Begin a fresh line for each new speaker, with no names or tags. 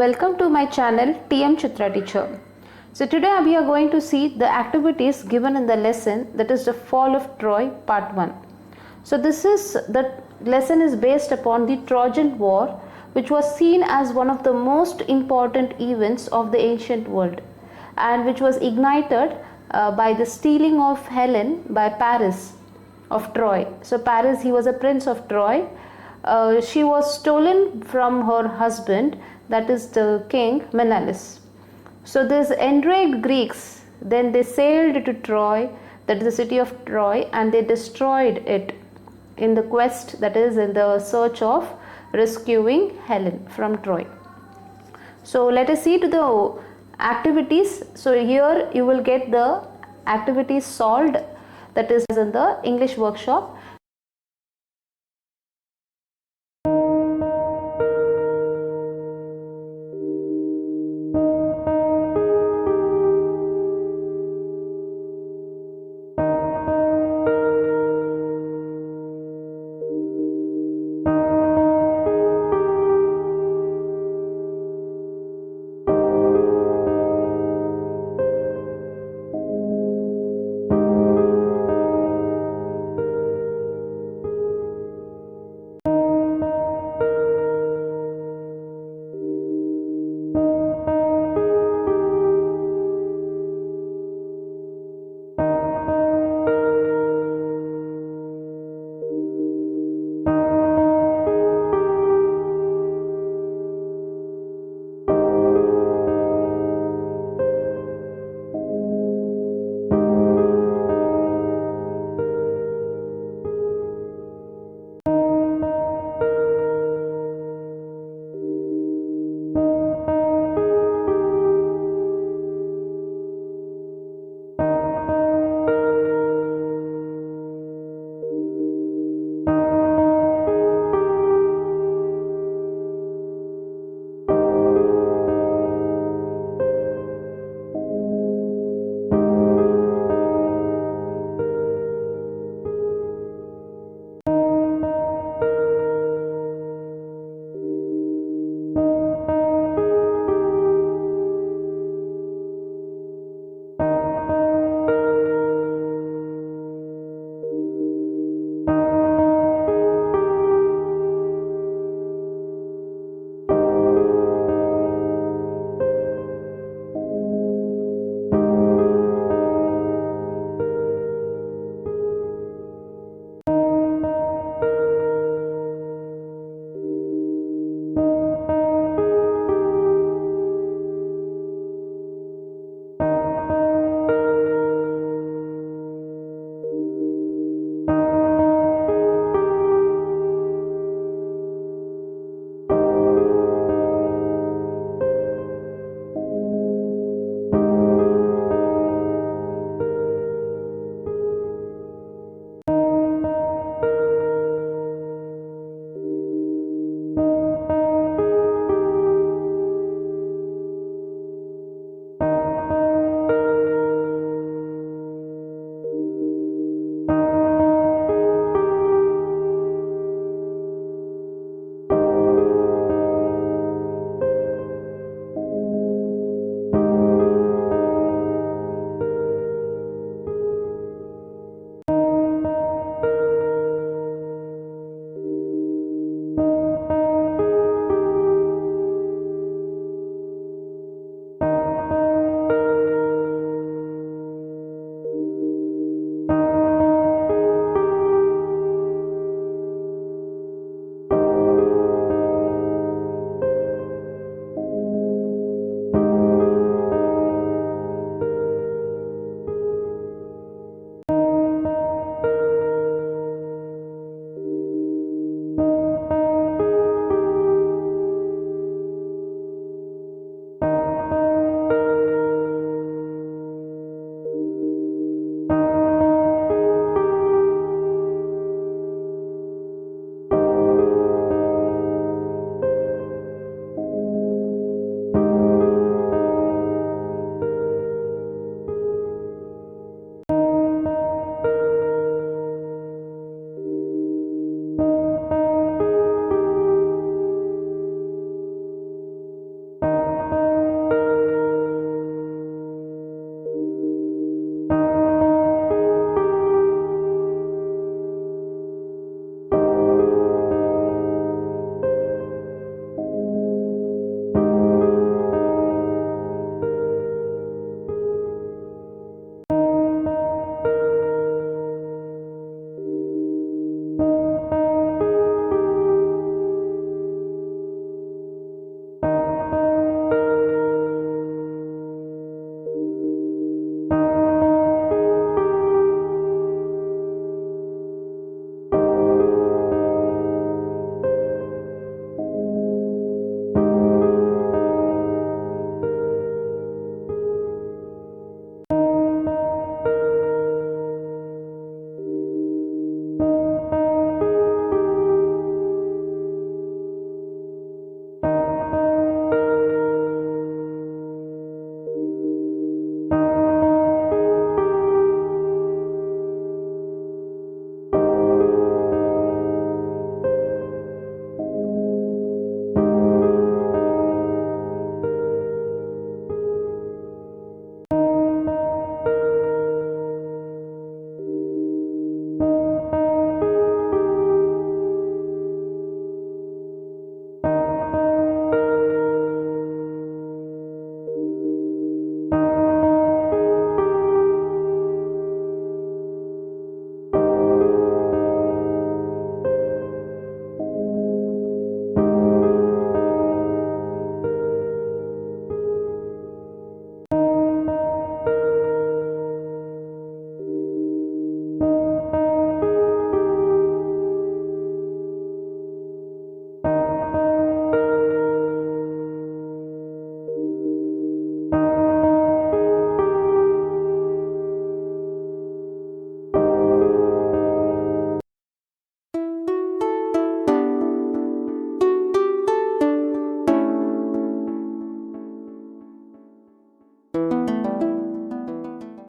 Welcome to my channel TM Chitra Teacher. So today we are going to see the activities given in the lesson, that is the fall of Troy part 1. So the lesson is based upon the Trojan War, which was seen as one of the most important events of the ancient world and which was ignited by the stealing of Helen by Paris of Troy. So Paris, he was a prince of Troy. She was stolen from her husband, that is the king Menelaus. So these enraged Greeks, then they sailed to Troy, that is the city of Troy, and they destroyed it in the quest, that is in the search of rescuing Helen from Troy. So let us see to the activities. So here you will get the activities solved, that is in the English workshop.